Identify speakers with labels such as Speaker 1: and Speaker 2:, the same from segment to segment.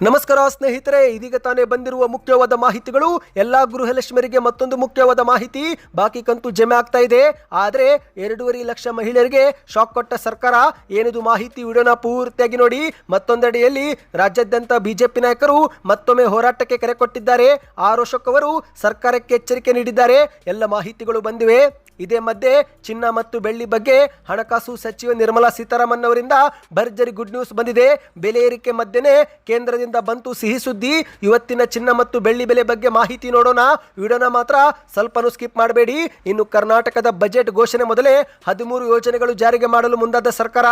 Speaker 1: ನಮಸ್ಕಾರ ಸ್ನೇಹಿತರೆ, ಇದೀಗ ತಾನೇ ಬಂದಿರುವ ಮುಖ್ಯವಾದ ಮಾಹಿತಿಗಳು. ಎಲ್ಲಾ ಗೃಹಲಕ್ಷ್ಮರಿಗೆ ಮತ್ತೊಂದು ಮುಖ್ಯವಾದ ಮಾಹಿತಿ. ಬಾಕಿ ಕಂತು ಜಮೆ ಆಗ್ತಾ ಇದೆ. ಆದರೆ 2.5 ಲಕ್ಷ ಮಹಿಳೆಯರಿಗೆ ಶಾಕ್ ಕೊಟ್ಟ ಸರ್ಕಾರ. ಏನಿದು ಮಾಹಿತಿ? ವಿಡಿಯೋನ ಪೂರ್ತಿಯಾಗಿ ನೋಡಿ. ಮತ್ತೊಂದೆಡೆಯಲ್ಲಿ ರಾಜ್ಯಾದ್ಯಂತ ಬಿಜೆಪಿ ನಾಯಕರು ಮತ್ತೊಮ್ಮೆ ಹೋರಾಟಕ್ಕೆ ಕರೆ ಕೊಟ್ಟಿದ್ದಾರೆ. ಅಶೋಕ್ ಅವರು ಸರ್ಕಾರಕ್ಕೆ ಎಚ್ಚರಿಕೆ ನೀಡಿದ್ದಾರೆ. ಎಲ್ಲ ಮಾಹಿತಿಗಳು ಬಂದಿವೆ. ಇದೇ ಮಧ್ಯೆ ಚಿನ್ನ ಮತ್ತು ಬೆಳ್ಳಿ ಬಗ್ಗೆ ಹಣಕಾಸು ಸಚಿವೆ ನಿರ್ಮಲಾ ಸೀತಾರಾಮನ್ ಅವರಿಂದ ಭರ್ಜರಿ ಗುಡ್ ನ್ಯೂಸ್ ಬಂದಿದೆ. ಬೆಲೆ ಏರಿಕೆ ಮಧ್ಯೆನೇ ಕೇಂದ್ರದಿಂದ ಬಂತು ಸಿಹಿ ಸುದ್ದಿ. ಇವತ್ತಿನ ಚಿನ್ನ ಮತ್ತು ಬೆಳ್ಳಿ ಬೆಲೆ ಬಗ್ಗೆ ಮಾಹಿತಿ ನೋಡೋಣ. ವಿಡಿಯೋನ ಮಾತ್ರ ಸ್ವಲ್ಪನೂ ಸ್ಕಿಪ್ ಮಾಡಬೇಡಿ. ಇನ್ನು ಕರ್ನಾಟಕದ ಬಜೆಟ್ ಘೋಷಣೆ ಮೊದಲೇ 13 ಯೋಜನೆಗಳು ಜಾರಿಗೆ ಮಾಡಲು ಮುಂದಾದ ಸರ್ಕಾರ.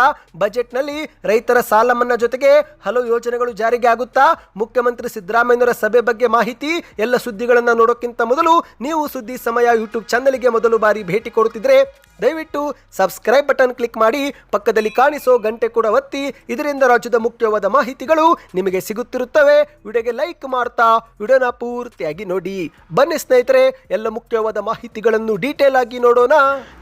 Speaker 1: ಬಜೆಟ್ನಲ್ಲಿ ರೈತರ ಸಾಲ ಮನ್ನಾ ಜೊತೆಗೆ ಹಲವು ಯೋಜನೆಗಳು ಜಾರಿಗೆ ಆಗುತ್ತಾ? ಮುಖ್ಯಮಂತ್ರಿ ಸಿದ್ದರಾಮಯ್ಯನವರ ಸಭೆ ಬಗ್ಗೆ ಮಾಹಿತಿ. ಎಲ್ಲ ಸುದ್ದಿಗಳನ್ನು ನೋಡೋಕ್ಕಿಂತ ಮೊದಲು ನೀವು ಸುದ್ದಿ ಸಮಯ ಯೂಟ್ಯೂಬ್ ಚಾನಲ್ಗೆ ಮೊದಲು ಬಾರಿ ಭೇಟಿ ಕೊಡುತ್ತಿದ್ರೆ ದಯವಿಟ್ಟು ಸಬ್ಸ್ಕ್ರೈಬ್ ಬಟನ್ ಕ್ಲಿಕ್ ಮಾಡಿ, ಪಕ್ಕದಲ್ಲಿ ಕಾಣಿಸೋ ಗಂಟೆ ಕೂಡ ಒತ್ತಿ. ಇದರಿಂದ ರಾಜ್ಯದ ಮುಖ್ಯವಾದ ಮಾಹಿತಿಗಳು ನಿಮಗೆ ಸಿಗುತ್ತಿರುತ್ತವೆ. ವಿಡಿಯೋಗೆ ಲೈಕ್ ಮಾಡ್ತಾ ವಿಡಿಯೋನ ಪೂರ್ತಿಯಾಗಿ ನೋಡಿ. ಬನ್ನಿ ಸ್ನೇಹಿತರೆ, ಎಲ್ಲ ಮುಖ್ಯವಾದ ಮಾಹಿತಿಗಳನ್ನು ಡೀಟೇಲ್ ಆಗಿ ನೋಡೋಣ.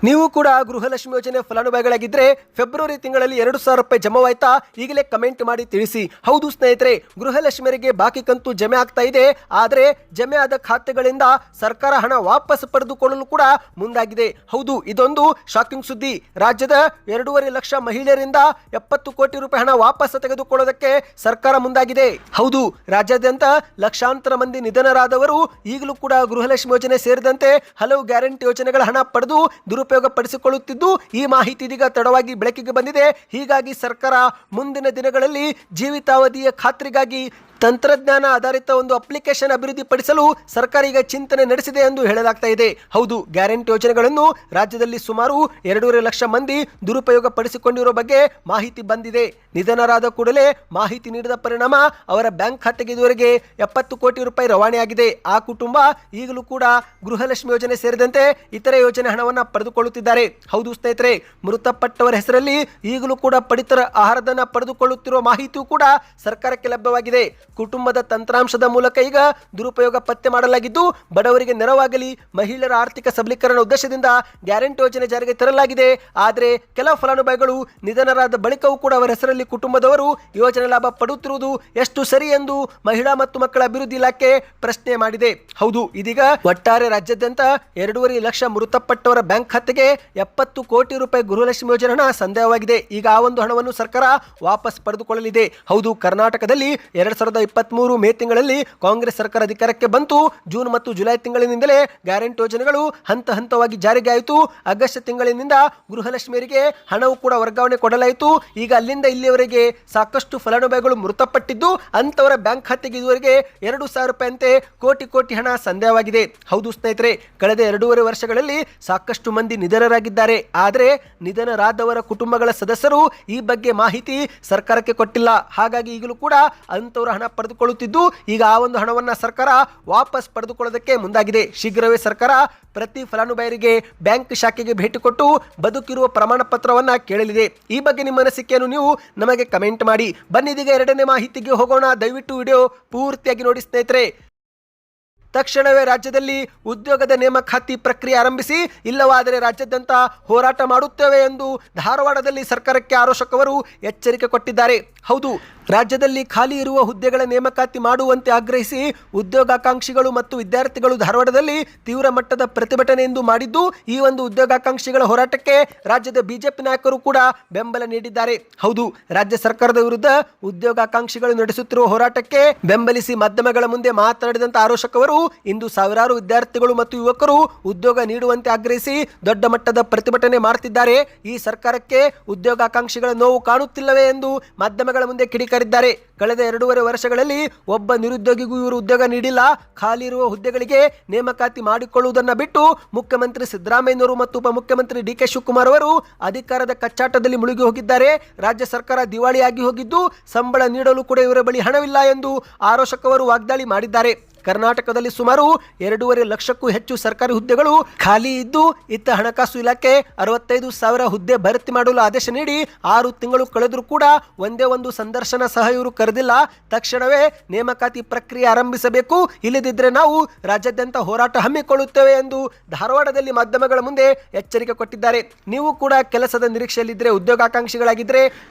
Speaker 1: ನೀವು ಕೂಡ ಗೃಹಲಕ್ಷ್ಮಿ ಯೋಜನೆ ಫಲಾನುಭವಿಗಳಾಗಿದ್ದರೆ ಫೆಬ್ರವರಿ ತಿಂಗಳಲ್ಲಿ 2,000 ರೂಪಾಯಿ ಜಮವಾಯ್ತಾ? ಈಗಲೇ ಕಮೆಂಟ್ ಮಾಡಿ ತಿಳಿಸಿ. ಹೌದು ಸ್ನೇಹಿತರೆ, ಗೃಹಲಕ್ಷ್ಮಿಯರಿಗೆ ಬಾಕಿ ಕಂತು ಜಮೆ ಆಗ್ತಾ ಇದೆ. ಆದರೆ ಜಮೆ ಆದ ಖಾತೆಗಳಿಂದ ಸರ್ಕಾರ ಹಣ ವಾಪಸ್ ಪಡೆದುಕೊಳ್ಳಲು ಕೂಡ ಮುಂದಾಗಿದೆ. ಹೌದು, ಇದೊಂದು ಶಾಕಿಂಗ್ ಸುದ್ದಿ. ರಾಜ್ಯದ 2.5 ಲಕ್ಷ ಮಹಿಳೆಯರಿಂದ 70 ಕೋಟಿ ರೂಪಾಯಿ ಹಣ ವಾಪಸ್ ತೆಗೆದುಕೊಳ್ಳೋದಕ್ಕೆ ಸರ್ಕಾರ ಮುಂದಾಗಿದೆ. ಹೌದು, ರಾಜ್ಯಾದ್ಯಂತ ಲಕ್ಷಾಂತರ ಮಂದಿ ನಿಧನರಾದವರು ಈಗಲೂ ಕೂಡ ಗೃಹಲಕ್ಷ್ಮಿ ಯೋಜನೆ ಸೇರಿದಂತೆ ಹಲವು ಗ್ಯಾರಂಟಿ ಯೋಜನೆಗಳ ಹಣ ಪಡೆದು ದುರುಪಯೋಗ ಪಡಿಸಿಕೊಳ್ಳುತ್ತಿದ್ದು, ಈ ಮಾಹಿತಿ ಇದೀಗ ತಡವಾಗಿ ಬೆಳಕಿಗೆ ಬಂದಿದೆ. ಹೀಗಾಗಿ ಸರ್ಕಾರ ಮುಂದಿನ ದಿನಗಳಲ್ಲಿ ಜೀವಿತಾವಧಿಯ ಖಾತ್ರಿಗಾಗಿ ತಂತ್ರಜ್ಞಾನ ಆಧಾರಿತ ಒಂದು ಅಪ್ಲಿಕೇಶನ್ ಅಭಿವೃದ್ಧಿ ಪಡಿಸಲು ಸರ್ಕಾರ ಈಗ ಚಿಂತನೆ ನಡೆಸಿದೆ ಎಂದು ಹೇಳಲಾಗ್ತಾ ಇದೆ. ಹೌದು, ಗ್ಯಾರಂಟಿ ಯೋಜನೆಗಳನ್ನು ರಾಜ್ಯದಲ್ಲಿ ಸುಮಾರು 2.5 ಲಕ್ಷ ಮಂದಿ ದುರುಪಯೋಗ ಪಡಿಸಿಕೊಂಡಿರೋ ಬಗ್ಗೆ ಮಾಹಿತಿ ಬಂದಿದೆ. ನಿಧನರಾದ ಕೂಡಲೇ ಮಾಹಿತಿ ನೀಡಿದ ಪರಿಣಾಮ ಅವರ ಬ್ಯಾಂಕ್ ಖಾತೆಗೆ ಇದುವರೆಗೆ 70 ಕೋಟಿ ರೂಪಾಯಿ ರವಾನೆಯಾಗಿದೆ. ಆ ಕುಟುಂಬ ಈಗಲೂ ಕೂಡ ಗೃಹಲಕ್ಷ್ಮಿ ಯೋಜನೆ ಸೇರಿದಂತೆ ಇತರೆ ಯೋಜನೆ ಹಣವನ್ನು ಪಡೆದುಕೊಳ್ಳುತ್ತಿದ್ದಾರೆ. ಹೌದು ಸ್ನೇಹಿತರೆ, ಮೃತಪಟ್ಟವರ ಹೆಸರಲ್ಲಿ ಈಗಲೂ ಕೂಡ ಪಡಿತರ ಆಹಾರಧನ ಪಡೆದುಕೊಳ್ಳುತ್ತಿರುವ ಮಾಹಿತಿಯೂ ಕೂಡ ಸರ್ಕಾರಕ್ಕೆ ಲಭ್ಯವಾಗಿದೆ. ಕುಟುಂಬದ ತಂತ್ರಾಂಶದ ಮೂಲಕ ಈಗ ದುರುಪಯೋಗ ಪತ್ತೆ ಮಾಡಲಾಗಿದ್ದು, ಬಡವರಿಗೆ ನೆರವಾಗಲಿ, ಮಹಿಳೆಯರ ಆರ್ಥಿಕ ಸಬಲೀಕರಣ ಉದ್ದೇಶದಿಂದ ಗ್ಯಾರಂಟಿ ಯೋಜನೆ ಜಾರಿಗೆ ತರಲಾಗಿದೆ. ಆದರೆ ಕೆಲ ಫಲಾನುಭವಿಗಳು ನಿಧನರಾದ ಬಳಿಕವೂ ಕೂಡ ಅವರ ಹೆಸರಲ್ಲಿ ಕುಟುಂಬದವರು ಯೋಜನೆ ಲಾಭ ಪಡೆಯುತ್ತಿರುವುದು ಎಷ್ಟು ಸರಿ ಎಂದು ಮಹಿಳಾ ಮತ್ತು ಮಕ್ಕಳ ಅಭಿವೃದ್ಧಿ ಇಲಾಖೆ ಪ್ರಶ್ನೆ ಮಾಡಿದೆ. ಹೌದು, ಇದೀಗ ಒಟ್ಟಾರೆ ರಾಜ್ಯಾದ್ಯಂತ 2.5 ಲಕ್ಷ ಮೃತಪಟ್ಟವರ ಬ್ಯಾಂಕ್ ಖಾತೆಗೆ 70 ಕೋಟಿ ರೂಪಾಯಿ ಗೃಹಲಕ್ಷ್ಮಿ ಯೋಜನೆ ಹಣ ಸಂದೇಹವಾಗಿದೆ. ಈಗ ಆ ಒಂದು ಹಣವನ್ನು ಸರ್ಕಾರ ವಾಪಸ್ ಪಡೆದುಕೊಳ್ಳಲಿದೆ. ಹೌದು, ಕರ್ನಾಟಕದಲ್ಲಿ 2023 ಮೇ ತಿಂಗಳಲ್ಲಿ ಕಾಂಗ್ರೆಸ್ ಸರ್ಕಾರ ಅಧಿಕಾರಕ್ಕೆ ಬಂತು. ಜೂನ್ ಮತ್ತು ಜುಲೈ ತಿಂಗಳಿನಿಂದಲೇ ಗ್ಯಾರಂಟಿ ಯೋಜನೆಗಳು ಹಂತ ಹಂತವಾಗಿ ಜಾರಿಗೆ ಆಯಿತು. ಆಗಸ್ಟ್ ತಿಂಗಳಿನಿಂದ ಗೃಹಲಕ್ಷ್ಮಿಯರಿಗೆ ಹಣವು ಕೂಡ ವರ್ಗಾವಣೆ ಕೊಡಲಾಯಿತು. ಈಗ ಅಲ್ಲಿಂದ ಇಲ್ಲಿಯವರೆಗೆ ಸಾಕಷ್ಟು ಫಲಾನುಭವಿಗಳು ಮೃತಪಟ್ಟಿದ್ದು, ಅಂತವರ ಬ್ಯಾಂಕ್ ಖಾತೆಗೆ ಇದುವರೆಗೆ 2,000 ರೂಪಾಯಿಯಂತೆ ಕೋಟಿ ಹಣ ಸಂದೇಹವಾಗಿದೆ. ಹೌದು ಸ್ನೇಹಿತರೆ, ಕಳೆದ 2.5 ವರ್ಷಗಳಲ್ಲಿ ಸಾಕಷ್ಟು ಮಂದಿ ನಿಧನರಾಗಿದ್ದಾರೆ. ಆದರೆ ನಿಧನರಾದವರ ಕುಟುಂಬಗಳ ಸದಸ್ಯರು ಈ ಬಗ್ಗೆ ಮಾಹಿತಿ ಸರ್ಕಾರಕ್ಕೆ ಕೊಟ್ಟಿಲ್ಲ. ಹಾಗಾಗಿ ಈಗಲೂ ಕೂಡ ಅಂತವರ ಹಣ ಪಡೆದುಕೊಳ್ಳುತ್ತಿದ್ದು, ಈಗ ಆ ಒಂದು ಹಣವನ್ನು ಸರ್ಕಾರ ವಾಪಸ್ ಪಡೆದುಕೊಳ್ಳೋದಕ್ಕೆ ಮುಂದಾಗಿದೆ. ಶೀಘ್ರವೇ ಸರ್ಕಾರ ಪ್ರತಿ ಫಲಾನುಭವಿಯರಿಗೆ ಬ್ಯಾಂಕ್ ಶಾಖೆಗೆ ಭೇಟಿ ಕೊಟ್ಟು ಬದುಕಿರುವ ಪ್ರಮಾಣ ಪತ್ರವನ್ನು ಕೇಳಲಿದೆ. ಈ ಬಗ್ಗೆ ನಿಮ್ಮ ಅನಿಸಿಕೆಯನ್ನು ನೀವು ನಮಗೆ ಕಮೆಂಟ್ ಮಾಡಿ. ಬನ್ನಿದೀಗ ಎರಡನೇ ಮಾಹಿತಿಗೆ ಹೋಗೋಣ. ದಯವಿಟ್ಟು ವಿಡಿಯೋ ಪೂರ್ತಿಯಾಗಿ ನೋಡಿ ಸ್ನೇಹಿತರೆ. ತಕ್ಷಣವೇ ರಾಜ್ಯದಲ್ಲಿ ಉದ್ಯೋಗದ ನೇಮಕಾತಿ ಪ್ರಕ್ರಿಯೆ ಆರಂಭಿಸಿ, ಇಲ್ಲವಾದರೆ ರಾಜ್ಯಾದ್ಯಂತ ಹೋರಾಟ ಮಾಡುತ್ತೇವೆ ಎಂದು ಧಾರವಾಡದಲ್ಲಿ ಸರ್ಕಾರಕ್ಕೆ ಅಶೋಕ್ ಅವರು ಎಚ್ಚರಿಕೆ ಕೊಟ್ಟಿದ್ದಾರೆ. ಹೌದು, ರಾಜ್ಯದಲ್ಲಿ ಖಾಲಿ ಇರುವ ಹುದ್ದೆಗಳ ನೇಮಕಾತಿ ಮಾಡುವಂತೆ ಆಗ್ರಹಿಸಿ ಉದ್ಯೋಗಾಕಾಂಕ್ಷಿಗಳು ಮತ್ತು ವಿದ್ಯಾರ್ಥಿಗಳು ಧಾರವಾಡದಲ್ಲಿ ತೀವ್ರ ಮಟ್ಟದ ಪ್ರತಿಭಟನೆಯೆಂದು ಮಾಡಿದ್ದು, ಈ ಒಂದು ಉದ್ಯೋಗಾಕಾಂಕ್ಷಿಗಳ ಹೋರಾಟಕ್ಕೆ ರಾಜ್ಯದ ಬಿಜೆಪಿ ನಾಯಕರು ಕೂಡ ಬೆಂಬಲ ನೀಡಿದ್ದಾರೆ. ಹೌದು, ರಾಜ್ಯ ಸರ್ಕಾರದ ವಿರುದ್ಧ ಉದ್ಯೋಗಾಕಾಂಕ್ಷಿಗಳು ನಡೆಸುತ್ತಿರುವ ಹೋರಾಟಕ್ಕೆ ಬೆಂಬಲಿಸಿ ಮಾಧ್ಯಮಗಳ ಮುಂದೆ ಮಾತನಾಡಿದಂತ ಅಶೋಕ್ ಅವರು ಇಂದು ಸಾವಿರಾರು ವಿದ್ಯಾರ್ಥಿಗಳು ಮತ್ತು ಯುವಕರು ಉದ್ಯೋಗ ನೀಡುವಂತೆ ಆಗ್ರಹಿಸಿ ದೊಡ್ಡ ಮಟ್ಟದ ಪ್ರತಿಭಟನೆ ಮಾಡುತ್ತಿದ್ದಾರೆ. ಈ ಸರ್ಕಾರಕ್ಕೆ ಉದ್ಯೋಗಾಕಾಂಕ್ಷಿಗಳ ನೋವು ಕಾಣುತ್ತಿಲ್ಲವೇ ಎಂದು ಮಾಧ್ಯಮಗಳ ಮುಂದೆ ಕಿಡಿಕಾರಿದ್ದಾರೆ. ಕಳೆದ 2.5 ವರ್ಷಗಳಲ್ಲಿ ಒಬ್ಬ ನಿರುದ್ಯೋಗಿಗೂ ಇವರು ಉದ್ಯೋಗ ನೀಡಿಲ್ಲ. ಖಾಲಿ ಇರುವ ಹುದ್ದೆಗಳಿಗೆ ನೇಮಕಾತಿ ಮಾಡಿಕೊಳ್ಳುವುದನ್ನು ಬಿಟ್ಟು ಮುಖ್ಯಮಂತ್ರಿ ಸಿದ್ದರಾಮಯ್ಯನವರು ಮತ್ತು ಉಪಮುಖ್ಯಮಂತ್ರಿ ಡಿ ಕೆ ಶಿವಕುಮಾರ್ ಅವರು ಅಧಿಕಾರದ ಕಚ್ಚಾಟದಲ್ಲಿ ಮುಳುಗಿ ಹೋಗಿದ್ದಾರೆ. ರಾಜ್ಯ ಸರ್ಕಾರ ದಿವಾಳಿಯಾಗಿ ಹೋಗಿದ್ದು, ಸಂಬಳ ನೀಡಲು ಕೂಡ ಇವರ ಬಳಿ ಹಣವಿಲ್ಲ ಎಂದು ಅಶೋಕ್ ಅವರು ವಾಗ್ದಾಳಿ ಮಾಡಿದ್ದಾರೆ. ಕರ್ನಾಟಕದಲ್ಲಿ ಸುಮಾರು 2.5 ಲಕ್ಷಕ್ಕೂ ಹೆಚ್ಚು ಸರ್ಕಾರಿ ಹುದ್ದೆಗಳು ಖಾಲಿ ಇದ್ದು, ಇತ್ತ ಹಣಕಾಸು ಇಲಾಖೆ 65,000 ಹುದ್ದೆ ಭರ್ತಿ ಮಾಡಲು ಆದೇಶ ನೀಡಿ 6 ತಿಂಗಳು ಕಳೆದರೂ ಕೂಡ ಒಂದೇ ಒಂದು ಸಂದರ್ಶನ ಸಹ ಇವರು ಕರೆದಿಲ್ಲ. ತಕ್ಷಣವೇ ನೇಮಕಾತಿ ಪ್ರಕ್ರಿಯೆ ಆರಂಭಿಸಬೇಕು, ಇಲ್ಲದಿದ್ದರೆ ನಾವು ರಾಜ್ಯಾದ್ಯಂತ ಹೋರಾಟ ಹಮ್ಮಿಕೊಳ್ಳುತ್ತೇವೆ ಎಂದು ಧಾರವಾಡದಲ್ಲಿ ಮಾಧ್ಯಮಗಳ ಮುಂದೆ ಎಚ್ಚರಿಕೆ ಕೊಟ್ಟಿದ್ದಾರೆ. ನೀವು ಕೂಡ ಕೆಲಸದ ನಿರೀಕ್ಷೆಯಲ್ಲಿದ್ದರೆ, ಉದ್ಯೋಗಾಕಾಂಕ್ಷಿಗಳಾಗಿದ್ದರೆ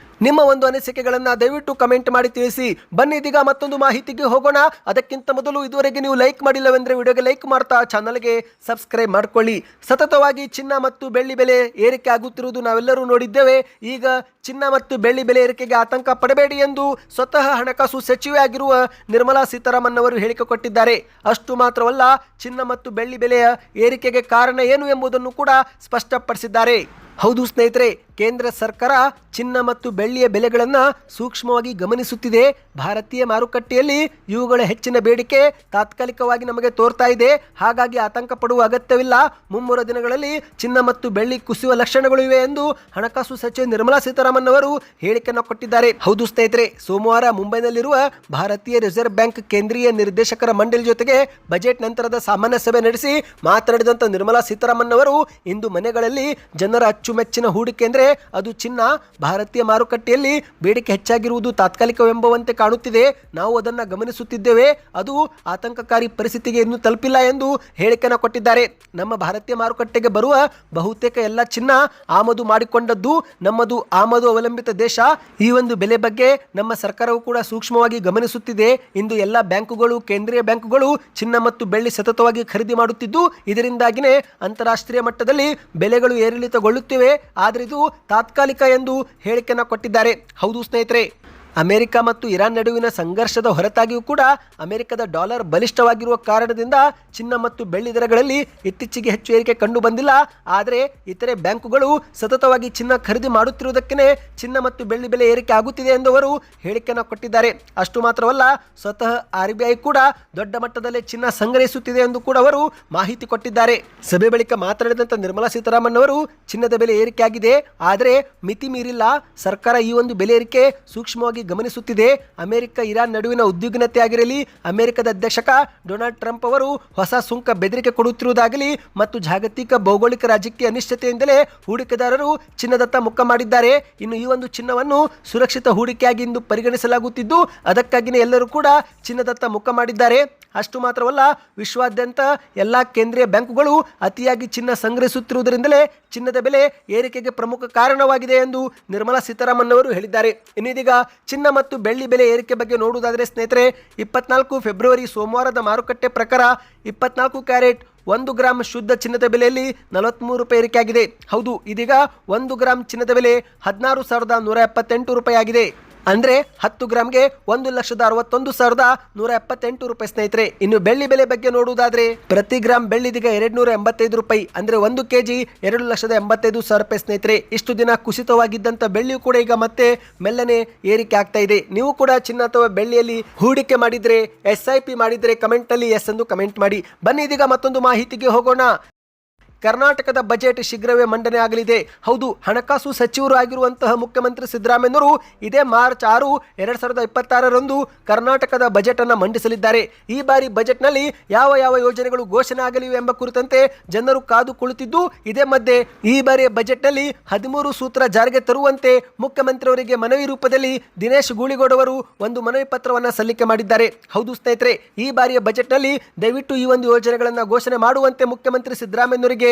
Speaker 1: ನಿಮ್ಮ ಒಂದು ಅನಿಸಿಕೆಗಳನ್ನ ದಯವಿಟ್ಟು ಕಮೆಂಟ್ ಮಾಡಿ ತಿಳಿಸಿ. ಬನ್ನಿ ಇದೀಗ ಮತ್ತೊಂದು ಮಾಹಿತಿಗೆ ಹೋಗೋಣ. ಅದಕ್ಕಿಂತ ಮೊದಲು ಇದುವರೆಗೆ ನೀವು ಲೈಕ್ ಮಾಡಿಲ್ಲವೆಂದ್ರೆ ವಿಡಿಯೋಗೆ ಲೈಕ್ ಮಾಡ್ತಾ ಚಾನಲ್ಗೆ ಸಬ್ಸ್ಕ್ರೈಬ್ ಮಾಡ್ಕೊಳ್ಳಿ. ಸತತವಾಗಿ ಚಿನ್ನ ಮತ್ತು ಬೆಳ್ಳಿ ಬೆಲೆ ಏರಿಕೆ ಆಗುತ್ತಿರುವುದು ನಾವೆಲ್ಲರೂ ನೋಡಿದ್ದೇವೆ. ಈಗ ಚಿನ್ನ ಮತ್ತು ಬೆಳ್ಳಿ ಬೆಲೆ ಏರಿಕೆಗೆ ಆತಂಕ ಪಡಬೇಡಿ ಎಂದು ಸ್ವತಃ ಹಣಕಾಸು ಸಚಿವೆ ಆಗಿರುವ ನಿರ್ಮಲಾ ಸೀತಾರಾಮನ್ ಅವರು ಹೇಳಿಕೆ ಕೊಟ್ಟಿದ್ದಾರೆ. ಅಷ್ಟು ಮಾತ್ರವಲ್ಲ, ಚಿನ್ನ ಮತ್ತು ಬೆಳ್ಳಿ ಬೆಲೆಯ ಏರಿಕೆಗೆ ಕಾರಣ ಏನು ಎಂಬುದನ್ನು ಕೂಡ ಸ್ಪಷ್ಟಪಡಿಸಿದ್ದಾರೆ. ಹೌದು ಸ್ನೇಹಿತರೆ, ಕೇಂದ್ರ ಸರ್ಕಾರ ಚಿನ್ನ ಮತ್ತು ಬೆಳ್ಳಿಯ ಬೆಲೆಗಳನ್ನು ಸೂಕ್ಷ್ಮವಾಗಿ ಗಮನಿಸುತ್ತಿದೆ. ಭಾರತೀಯ ಮಾರುಕಟ್ಟೆಯಲ್ಲಿ ಇವುಗಳ ಹೆಚ್ಚಿನ ಬೇಡಿಕೆ ತಾತ್ಕಾಲಿಕವಾಗಿ ನಮಗೆ ತೋರ್ತಾ ಇದೆ. ಹಾಗಾಗಿ ಆತಂಕ ಪಡುವ ಅಗತ್ಯವಿಲ್ಲ. ಮುಂಬರುವ ದಿನಗಳಲ್ಲಿ ಚಿನ್ನ ಮತ್ತು ಬೆಳ್ಳಿ ಕುಸಿಯುವ ಲಕ್ಷಣಗಳು ಇವೆ ಎಂದು ಹಣಕಾಸು ಸಚಿವೆ ನಿರ್ಮಲಾ ಸೀತಾರಾಮನ್ ಅವರು ಹೇಳಿಕೆಯನ್ನು ಕೊಟ್ಟಿದ್ದಾರೆ. ಹೌದು ಸ್ನೇಹಿತರೆ, ಸೋಮವಾರ ಮುಂಬೈನಲ್ಲಿರುವ ಭಾರತೀಯ ರಿಸರ್ವ್ ಬ್ಯಾಂಕ್ ಕೇಂದ್ರೀಯ ನಿರ್ದೇಶಕರ ಮಂಡಳಿ ಜೊತೆಗೆ ಬಜೆಟ್ ನಂತರದ ಸಾಮಾನ್ಯ ಸಭೆ ನಡೆಸಿ ಮಾತನಾಡಿದಂಥ ನಿರ್ಮಲಾ ಸೀತಾರಾಮನ್ ಅವರು ಇಂದು ಮನೆಗಳಲ್ಲಿ ಜನರ ಅಚ್ಚುಮೆಚ್ಚಿನ ಹೂಡಿಕೆ ಅಂದರೆ ಅದು ಚಿನ್ನ. ಭಾರತೀಯ ಮಾರುಕಟ್ಟೆಯಲ್ಲಿ ಬೇಡಿಕೆ ಹೆಚ್ಚಾಗಿರುವುದು ತಾತ್ಕಾಲಿಕವೆಂಬುವಂತೆ ಕಾಣುತ್ತಿದೆ. ನಾವು ಅದನ್ನು ಗಮನಿಸುತ್ತಿದ್ದೇವೆ. ಅದು ಆತಂಕಕಾರಿ ಪರಿಸ್ಥಿತಿಗೆ ಇನ್ನೂ ತಲುಪಿಲ್ಲ ಎಂದು ಹೇಳಿಕೆಯನ್ನು ಕೊಟ್ಟಿದ್ದಾರೆ. ನಮ್ಮ ಭಾರತೀಯ ಮಾರುಕಟ್ಟೆಗೆ ಬರುವ ಬಹುತೇಕ ಎಲ್ಲ ಚಿನ್ನ ಆಮದು ಮಾಡಿಕೊಂಡದ್ದು. ನಮ್ಮದು ಆಮದು ಅವಲಂಬಿತ ದೇಶ. ಈ ಒಂದು ಬೆಲೆ ಬಗ್ಗೆ ನಮ್ಮ ಸರ್ಕಾರವು ಕೂಡ ಸೂಕ್ಷ್ಮವಾಗಿ ಗಮನಿಸುತ್ತಿದೆ. ಇಂದು ಎಲ್ಲ ಬ್ಯಾಂಕುಗಳು, ಕೇಂದ್ರೀಯ ಬ್ಯಾಂಕುಗಳು ಚಿನ್ನ ಮತ್ತು ಬೆಳ್ಳಿ ಸತತವಾಗಿ ಖರೀದಿ ಮಾಡುತ್ತಿದ್ದು, ಇದರಿಂದಾಗಿಯೇ ಅಂತಾರಾಷ್ಟ್ರೀಯ ಮಟ್ಟದಲ್ಲಿ ಬೆಲೆಗಳು ಏರಿಳಿತಗೊಳ್ಳುತ್ತಿವೆ. ಆದರೆ ಇದು ತಾತ್ಕಾಲಿಕ ಎಂದು ಹೇಳಿಕೆಯನ್ನು ಕೊಟ್ಟಿದ್ದಾರೆ. ಹೌದು ಸ್ನೇಹಿತರೆ, ಅಮೆರಿಕ ಮತ್ತು ಇರಾನ್ ನಡುವಿನ ಸಂಘರ್ಷದ ಹೊರತಾಗಿಯೂ ಕೂಡ ಅಮೆರಿಕದ ಡಾಲರ್ ಬಲಿಷ್ಠವಾಗಿರುವ ಕಾರಣದಿಂದ ಚಿನ್ನ ಮತ್ತು ಬೆಳ್ಳಿ ದರಗಳಲ್ಲಿ ಇತ್ತೀಚೆಗೆ ಹೆಚ್ಚು ಏರಿಕೆ ಕಂಡು ಬಂದಿಲ್ಲ. ಆದರೆ ಇತರೆ ಬ್ಯಾಂಕುಗಳು ಸತತವಾಗಿ ಚಿನ್ನ ಖರೀದಿ ಮಾಡುತ್ತಿರುವುದಕ್ಕೆ ಚಿನ್ನ ಮತ್ತು ಬೆಳ್ಳಿ ಬೆಲೆ ಏರಿಕೆ ಆಗುತ್ತಿದೆ ಎಂದು ಅವರು ಹೇಳಿಕೆಯನ್ನು ಕೊಟ್ಟಿದ್ದಾರೆ. ಅಷ್ಟು ಮಾತ್ರವಲ್ಲ, ಸ್ವತಃ RBI ಕೂಡ ದೊಡ್ಡ ಮಟ್ಟದಲ್ಲಿ ಚಿನ್ನ ಸಂಗ್ರಹಿಸುತ್ತಿದೆ ಎಂದು ಕೂಡ ಅವರು ಮಾಹಿತಿ ಕೊಟ್ಟಿದ್ದಾರೆ. ಸಭೆ ಬಳಿಕ ಮಾತನಾಡಿದಂಥ ನಿರ್ಮಲಾ ಸೀತಾರಾಮನ್ ಅವರು ಚಿನ್ನದ ಬೆಲೆ ಏರಿಕೆಯಾಗಿದೆ, ಆದರೆ ಮಿತಿ ಮೀರಿಲ್ಲ. ಸರ್ಕಾರ ಈ ಒಂದು ಬೆಲೆ ಏರಿಕೆ ಸೂಕ್ಷ್ಮವಾಗಿ ಗಮನಿಸುತ್ತಿದೆ. ಅಮೆರಿಕ ಇರಾನ್ ನಡುವಿನ ಉದ್ವಿಗ್ನತೆ ಆಗಿರಲಿ, ಅಮೆರಿಕದ ಅಧ್ಯಕ್ಷ ಡೊನಾಲ್ಡ್ ಟ್ರಂಪ್ ಅವರು ಹೊಸ ಸುಂಕ ಬೆದರಿಕೆ ಕೊಡುತ್ತಿರುವುದಾಗಲಿ ಮತ್ತು ಜಾಗತಿಕ ಭೌಗೋಳಿಕ ರಾಜಕೀಯ ಅನಿಶ್ಚಿತತೆಯಿಂದಲೇ ಹೂಡಿಕೆದಾರರು ಚಿನ್ನದತ್ತ ಮುಖ ಮಾಡಿದ್ದಾರೆ. ಇನ್ನು ಈ ಒಂದು ಚಿನ್ನವನ್ನು ಸುರಕ್ಷಿತ ಹೂಡಿಕೆಯಾಗಿ ಇಂದು ಪರಿಗಣಿಸಲಾಗುತ್ತಿದ್ದು, ಅದಕ್ಕಾಗಿಯೇ ಎಲ್ಲರೂ ಕೂಡ ಚಿನ್ನದತ್ತ ಮುಖ ಮಾಡಿದ್ದಾರೆ. ಅಷ್ಟು ಮಾತ್ರವಲ್ಲ, ವಿಶ್ವಾದ್ಯಂತ ಎಲ್ಲ ಕೇಂದ್ರೀಯ ಬ್ಯಾಂಕುಗಳು ಅತಿಯಾಗಿ ಚಿನ್ನ ಸಂಗ್ರಹಿಸುತ್ತಿರುವುದರಿಂದಲೇ ಚಿನ್ನದ ಬೆಲೆ ಏರಿಕೆಗೆ ಪ್ರಮುಖ ಕಾರಣವಾಗಿದೆ ಎಂದು ನಿರ್ಮಲಾ ಸೀತಾರಾಮನ್ ಅವರು ಹೇಳಿದ್ದಾರೆ. ಇನ್ನೀಗ ಚಿನ್ನ ಮತ್ತು ಬೆಳ್ಳಿ ಬೆಲೆ ಏರಿಕೆ ಬಗ್ಗೆ ನೋಡುವುದಾದರೆ ಸ್ನೇಹಿತರೆ, 24 ಫೆಬ್ರವರಿ ಸೋಮವಾರದ ಮಾರುಕಟ್ಟೆ ಪ್ರಕಾರ 24 ಕ್ಯಾರೆಟ್ 1 ಗ್ರಾಮ್ ಶುದ್ಧ ಚಿನ್ನದ ಬೆಲೆಯಲ್ಲಿ 43 ರೂಪಾಯಿ ಏರಿಕೆಯಾಗಿದೆ. ಹೌದು, ಇದೀಗ 1 ಗ್ರಾಮ್ ಚಿನ್ನದ ಬೆಲೆ 16,178 ರೂಪಾಯಿ ಆಗಿದೆ. ಅಂದರೆ 10 ಗ್ರಾಮ್ಗೆ 1,61,178 ರೂಪಾಯಿ ಸ್ನೇಹಿತರೆ. ಇನ್ನು ಬೆಳ್ಳಿ ಬೆಲೆ ಬಗ್ಗೆ ನೋಡುವುದಾದ್ರೆ ಪ್ರತಿ ಗ್ರಾಮ್ ಬೆಳ್ಳಿದೀಗ 285 ರೂಪಾಯಿ, ಅಂದರೆ 1 kg 2,85,000 ರೂಪಾಯಿ ಸ್ನೇಹಿತರೆ. ಇಷ್ಟು ದಿನ ಕುಸಿತವಾಗಿದ್ದಂಥ ಬೆಳ್ಳಿಯು ಕೂಡ ಈಗ ಮತ್ತೆ ಮೆಲ್ಲನೆ ಏರಿಕೆ ಆಗ್ತಾ ಇದೆ. ನೀವು ಕೂಡ ಚಿನ್ನ ಅಥವಾ ಬೆಳ್ಳಿಯಲ್ಲಿ ಹೂಡಿಕೆ ಮಾಡಿದ್ರೆ, SIP ಮಾಡಿದ್ರೆ ಕಮೆಂಟಲ್ಲಿ ಎಸ್ ಎಂದು ಕಮೆಂಟ್ ಮಾಡಿ. ಬನ್ನಿ ಇದೀಗ ಮತ್ತೊಂದು ಮಾಹಿತಿಗೆ ಹೋಗೋಣ. ಕರ್ನಾಟಕದ ಬಜೆಟ್ ಶೀಘ್ರವೇ ಮಂಡನೆ ಆಗಲಿದೆ. ಹೌದು, ಹಣಕಾಸು ಸಚಿವರು ಆಗಿರುವಂತಹ ಮುಖ್ಯಮಂತ್ರಿ ಸಿದ್ದರಾಮಯ್ಯನವರು ಇದೇ ಮಾರ್ಚ್ 6, 2026ರಂದು ಕರ್ನಾಟಕದ ಬಜೆಟ್ ಅನ್ನು ಮಂಡಿಸಲಿದ್ದಾರೆ. ಈ ಬಾರಿ ಬಜೆಟ್ನಲ್ಲಿ ಯಾವ ಯಾವ ಯೋಜನೆಗಳು ಘೋಷಣೆ ಆಗಲಿವೆ ಎಂಬ ಕುರಿತಂತೆ ಜನರು ಕಾದು ಕುಳಿತಿದ್ದು, ಇದೇ ಮಧ್ಯೆ ಈ ಬಾರಿಯ ಬಜೆಟ್ನಲ್ಲಿ 13 ಸೂತ್ರ ಜಾರಿಗೆ ತರುವಂತೆ ಮುಖ್ಯಮಂತ್ರಿಯವರಿಗೆ ಮನವಿ ರೂಪದಲ್ಲಿ ದಿನೇಶ್ ಗೂಳಿಗೌಡ ಅವರು ಒಂದು ಮನವಿ ಪತ್ರವನ್ನು ಸಲ್ಲಿಕೆ ಮಾಡಿದ್ದಾರೆ. ಹೌದು ಸ್ನೇಹಿತರೆ, ಈ ಬಾರಿಯ ಬಜೆಟ್ನಲ್ಲಿ ದಯವಿಟ್ಟು ಈ ಒಂದು ಯೋಜನೆಗಳನ್ನು ಘೋಷಣೆ ಮಾಡುವಂತೆ ಮುಖ್ಯಮಂತ್ರಿ ಸಿದ್ದರಾಮಯ್ಯನವರಿಗೆ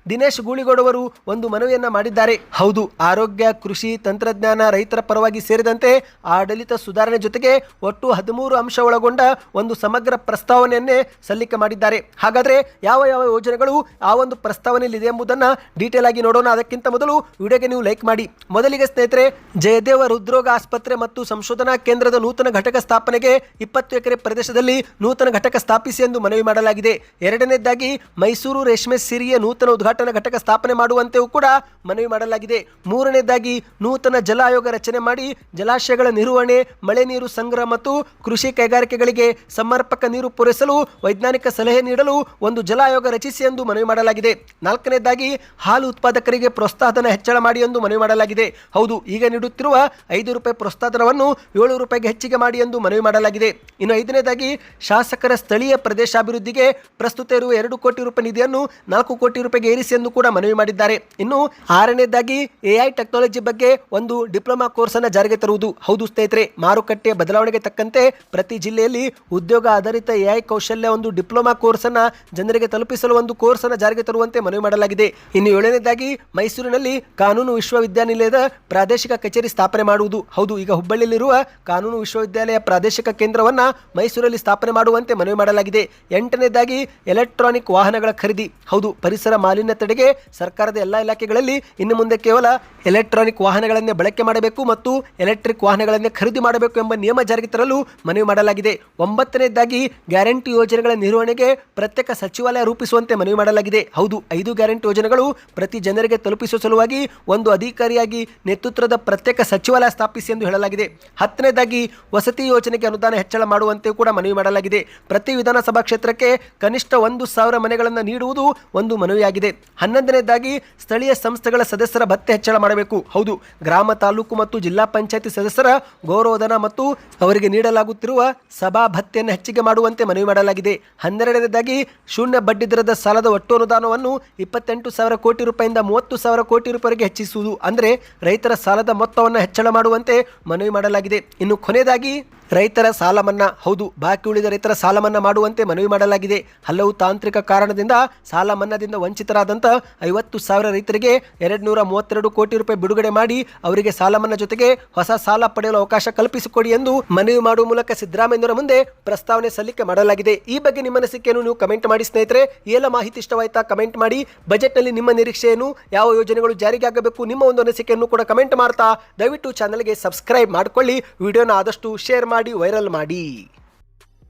Speaker 1: ದಿನೇಶ್ ಗೂಳಿಗೌಡ ಅವರು ಒಂದು ಮನವಿಯನ್ನ ಮಾಡಿದ್ದಾರೆ. ಹೌದು, ಆರೋಗ್ಯ, ಕೃಷಿ, ತಂತ್ರಜ್ಞಾನ, ರೈತರ ಪರವಾಗಿ ಸೇರಿದಂತೆ ಆಡಳಿತ ಸುಧಾರಣೆ ಜೊತೆಗೆ ಒಟ್ಟು 13 ಅಂಶ ಒಳಗೊಂಡ ಒಂದು ಸಮಗ್ರ ಪ್ರಸ್ತಾವನೆಯನ್ನೇ ಸಲ್ಲಿಕೆ ಮಾಡಿದ್ದಾರೆ. ಹಾಗಾದ್ರೆ ಯಾವ ಯಾವ ಯೋಜನೆಗಳು ಆ ಒಂದು ಪ್ರಸ್ತಾವನೆಯಲ್ಲಿ ಇದೆ ಎಂಬುದನ್ನು ಡೀಟೇಲ್ ಆಗಿ ನೋಡೋಣ. ಅದಕ್ಕಿಂತ ಮೊದಲು ವಿಡಿಯೋಗೆ ನೀವು ಲೈಕ್ ಮಾಡಿ. ಮೊದಲಿಗೆ ಸ್ನೇಹಿತರೆ, ಜಯದೇವ ಹೃದ್ರೋಗ ಆಸ್ಪತ್ರೆ ಮತ್ತು ಸಂಶೋಧನಾ ಕೇಂದ್ರದ ನೂತನ ಘಟಕ ಸ್ಥಾಪನೆಗೆ 20 ಎಕರೆ ಪ್ರದೇಶದಲ್ಲಿ ನೂತನ ಘಟಕ ಸ್ಥಾಪಿಸಿ ಎಂದು ಮನವಿ ಮಾಡಲಾಗಿದೆ. ಎರಡನೇದಾಗಿ ಮೈಸೂರು ರೇಷ್ಮೆ ಸಿರಿಯ ನೂತನ ಉದ್ಘಾಟನಾ ಘಟಕ ಸ್ಥಾಪನೆ ಮಾಡುವಂತೆಯೂ ಕೂಡ ಮನವಿ ಮಾಡಲಾಗಿದೆ. ಮೂರನೇದಾಗಿ ನೂತನ ಜಲ ಆಯೋಗ ರಚನೆ ಮಾಡಿ ಜಲಾಶಯಗಳ ನಿರ್ವಹಣೆ, ಮಳೆ ನೀರು ಸಂಗ್ರಹ ಮತ್ತು ಕೃಷಿ ಕೈಗಾರಿಕೆಗಳಿಗೆ ಸಮರ್ಪಕ ನೀರು ಪೂರೈಸಲು ವೈಜ್ಞಾನಿಕ ಸಲಹೆ ನೀಡಲು ಒಂದು ಜಲ ಆಯೋಗ ರಚಿಸಿ ಎಂದು ಮನವಿ ಮಾಡಲಾಗಿದೆ. ನಾಲ್ಕನೇದಾಗಿ ಹಾಲು ಉತ್ಪಾದಕರಿಗೆ ಪ್ರೋತ್ಸಾಹಧನ ಹೆಚ್ಚಳ ಮಾಡಿ ಎಂದು ಮನವಿ ಮಾಡಲಾಗಿದೆ. ಹೌದು, ಈಗ ನೀಡುತ್ತಿರುವ 5 ರೂಪಾಯಿ ಪ್ರೋತ್ಸಾಹಧನವನ್ನು 7 ರೂಪಾಯಿಗೆ ಹೆಚ್ಚಿಗೆ ಮಾಡಿ ಎಂದು ಮನವಿ ಮಾಡಲಾಗಿದೆ. ಇನ್ನು ಐದನೇದಾಗಿ ಶಾಸಕರ ಸ್ಥಳೀಯ ಪ್ರದೇಶಾಭಿವೃದ್ಧಿಗೆ ಪ್ರಸ್ತುತ ಇರುವ 2 ಕೋಟಿ ರೂಪಾಯಿ ನಿಧಿಯನ್ನು 4 ಕೋಟಿ ರೂಪಾಯಿಗೆ ಏರಿಸಿ ತಲುಪಿಸಿ ಎಂದು ಕೂಡ ಮನವಿ ಮಾಡಿದ್ದಾರೆ. ಇನ್ನು 6ನೇದಾಗಿ AI ಟೆಕ್ನಾಲಜಿ ಬಗ್ಗೆ ಒಂದು ಡಿಪ್ಲೊಮಾ ಕೋರ್ಸ್ ಅನ್ನು ಜಾರಿಗೆ ತರುವುದು. ಹೌದು ಸ್ನೇಹಿತರೆ, ಮಾರುಕಟ್ಟೆ ಬದಲಾವಣೆಗೆ ತಕ್ಕಂತೆ ಪ್ರತಿ ಜಿಲ್ಲೆಯಲ್ಲಿ ಉದ್ಯೋಗ ಆಧಾರಿತ AI ಕೌಶಲ್ಯ ಒಂದು ಡಿಪ್ಲೊಮಾ ಕೋರ್ಸ್ ಅನ್ನ ಜನರಿಗೆ ತಲುಪಿಸಲು ಒಂದು ಕೋರ್ಸ್ ಅನ್ನು ಜಾರಿಗೆ ತರುವಂತೆ ಮನವಿ ಮಾಡಲಾಗಿದೆ. ಇನ್ನು 7ನೇದಾಗಿ ಮೈಸೂರಿನಲ್ಲಿ ಕಾನೂನು ವಿಶ್ವವಿದ್ಯಾನಿಲಯದ ಪ್ರಾದೇಶಿಕ ಕಚೇರಿ ಸ್ಥಾಪನೆ ಮಾಡುವುದು. ಹೌದು, ಈಗ ಹುಬ್ಬಳ್ಳಿಯಲ್ಲಿರುವ ಕಾನೂನು ವಿಶ್ವವಿದ್ಯಾಲಯ ಪ್ರಾದೇಶಿಕ ಕೇಂದ್ರವನ್ನ ಮೈಸೂರಲ್ಲಿ ಸ್ಥಾಪನೆ ಮಾಡುವಂತೆ ಮನವಿ ಮಾಡಲಾಗಿದೆ. 8ನೇದಾಗಿ ಎಲೆಕ್ಟ್ರಾನಿಕ್ ವಾಹನಗಳ ಖರೀದಿ. ಹೌದು, ಪರಿಸರ ಮಾಲಿನ್ಯ ತಡೆಗೆ ಸರ್ಕಾರದ ಎಲ್ಲಾ ಇಲಾಖೆಗಳಲ್ಲಿ ಇನ್ನು ಮುಂದೆ ಕೇವಲ ಎಲೆಕ್ಟ್ರಾನಿಕ್ ವಾಹನಗಳನ್ನೇ ಬಳಕೆ ಮಾಡಬೇಕು ಮತ್ತು ಎಲೆಕ್ಟ್ರಿಕ್ ವಾಹನಗಳನ್ನೇ ಖರೀದಿ ಮಾಡಬೇಕು ಎಂಬ ನಿಯಮ ಜಾರಿಗೆ ತರಲು ಮನವಿ ಮಾಡಲಾಗಿದೆ. 9ನೇದಾಗಿ ಗ್ಯಾರಂಟಿ ಯೋಜನೆಗಳ ನಿರ್ವಹಣೆಗೆ ಪ್ರತ್ಯೇಕ ಸಚಿವಾಲಯ ರೂಪಿಸುವಂತೆ ಮನವಿ ಮಾಡಲಾಗಿದೆ. ಹೌದು, 5 ಗ್ಯಾರಂಟಿ ಯೋಜನೆಗಳು ಪ್ರತಿ ಜನರಿಗೆ ತಲುಪಿಸುವ ಸಲುವಾಗಿ ಒಂದು ಅಧಿಕಾರಿಯಾಗಿ ನೇತೃತ್ವದ ಪ್ರತ್ಯೇಕ ಸಚಿವಾಲಯ ಸ್ಥಾಪಿಸಿ ಎಂದು ಹೇಳಲಾಗಿದೆ. 10ನೇದಾಗಿ ವಸತಿ ಯೋಜನೆಗೆ ಅನುದಾನ ಹೆಚ್ಚಳ ಮಾಡುವಂತೆ ಕೂಡ ಮನವಿ ಮಾಡಲಾಗಿದೆ. ಪ್ರತಿ ವಿಧಾನಸಭಾ ಕ್ಷೇತ್ರಕ್ಕೆ ಕನಿಷ್ಠ 1,000 ಮನೆಗಳನ್ನು ನೀಡುವುದು ಒಂದು ಮನವಿಯಾಗಿದೆ. 11ನೇದಾಗಿ ಸ್ಥಳೀಯ ಸಂಸ್ಥೆಗಳ ಸದಸ್ಯರ ಭತ್ಯೆ ಹೆಚ್ಚಳ ಮಾಡಬೇಕು. ಹೌದು, ಗ್ರಾಮ, ತಾಲೂಕು ಮತ್ತು ಜಿಲ್ಲಾ ಪಂಚಾಯತಿ ಸದಸ್ಯರ ಗೌರವಧನ ಮತ್ತು ಅವರಿಗೆ ನೀಡಲಾಗುತ್ತಿರುವ ಸಭಾ ಭತ್ಯೆಯನ್ನು ಹೆಚ್ಚಿಗೆ ಮಾಡುವಂತೆ ಮನವಿ ಮಾಡಲಾಗಿದೆ. 12ನೇದಾಗಿ ಶೂನ್ಯ ಬಡ್ಡಿ ದರದ ಸಾಲದ ಒಟ್ಟು ಅನುದಾನವನ್ನು 28,000 ಕೋಟಿ ರೂಪಾಯಿಂದ 30,000 ಕೋಟಿ ರೂಪಾಯಿಗೆ ಹೆಚ್ಚಿಸುವುದು. ಅಂದರೆ ರೈತರ ಸಾಲದ ಮೊತ್ತವನ್ನು ಹೆಚ್ಚಳ ಮಾಡುವಂತೆ ಮನವಿ ಮಾಡಲಾಗಿದೆ. ಇನ್ನು ಕೊನೆಯದಾಗಿ ರೈತರ ಸಾಲ ಮನ್ನಾ. ಹೌದು, ಬಾಕಿ ಉಳಿದ ರೈತರ ಸಾಲ ಮನ್ನಾ ಮಾಡುವಂತೆ ಮನವಿ ಮಾಡಲಾಗಿದೆ. ಹಲವು ತಾಂತ್ರಿಕ ಕಾರಣದಿಂದ ಸಾಲ ಮನ್ನಾದಿಂದ ವಂಚಿತರಾದಂಥ 50,000 ರೈತರಿಗೆ 232 ಕೋಟಿ ರೂಪಾಯಿ ಬಿಡುಗಡೆ ಮಾಡಿ ಅವರಿಗೆ ಸಾಲ ಮನ್ನಾ ಜೊತೆಗೆ ಹೊಸ ಸಾಲ ಪಡೆಯಲು ಅವಕಾಶ ಕಲ್ಪಿಸಿಕೊಡಿ ಎಂದು ಮನವಿ ಮಾಡುವ ಮೂಲಕ ಸಿದ್ದರಾಮಯ್ಯನವರ ಮುಂದೆ ಪ್ರಸ್ತಾವನೆ ಸಲ್ಲಿಕೆ ಮಾಡಲಾಗಿದೆ. ಈ ಬಗ್ಗೆ ನಿಮ್ಮ ಅನಿಸಿಕೆಯನ್ನು ನೀವು ಕಮೆಂಟ್ ಮಾಡಿ ಸ್ನೇಹಿತರೆ. ಈ ಎಲ್ಲ ಮಾಹಿತಿ ಇಷ್ಟವಾಯ್ತಾ? ಕಮೆಂಟ್ ಮಾಡಿ. ಬಜೆಟ್ನಲ್ಲಿ ನಿಮ್ಮ ನಿರೀಕ್ಷೆ ಏನು? ಯಾವ ಯೋಜನೆಗಳು ಜಾರಿಗೆ ಆಗಬೇಕು? ನಿಮ್ಮ ಒಂದು ಅನಿಸಿಕೆಯನ್ನು ಕೂಡ ಕಮೆಂಟ್ ಮಾಡ್ತಾ ದಯವಿಟ್ಟು ಚಾನಲ್ಗೆ ಸಬ್ಸ್ಕ್ರೈಬ್ ಮಾಡಿಕೊಳ್ಳಿ. ವಿಡಿಯೋನ ಆದಷ್ಟು ಶೇರ್ ಮಾಡಿ, ವೈರಲ್ ಮಾಡಿ.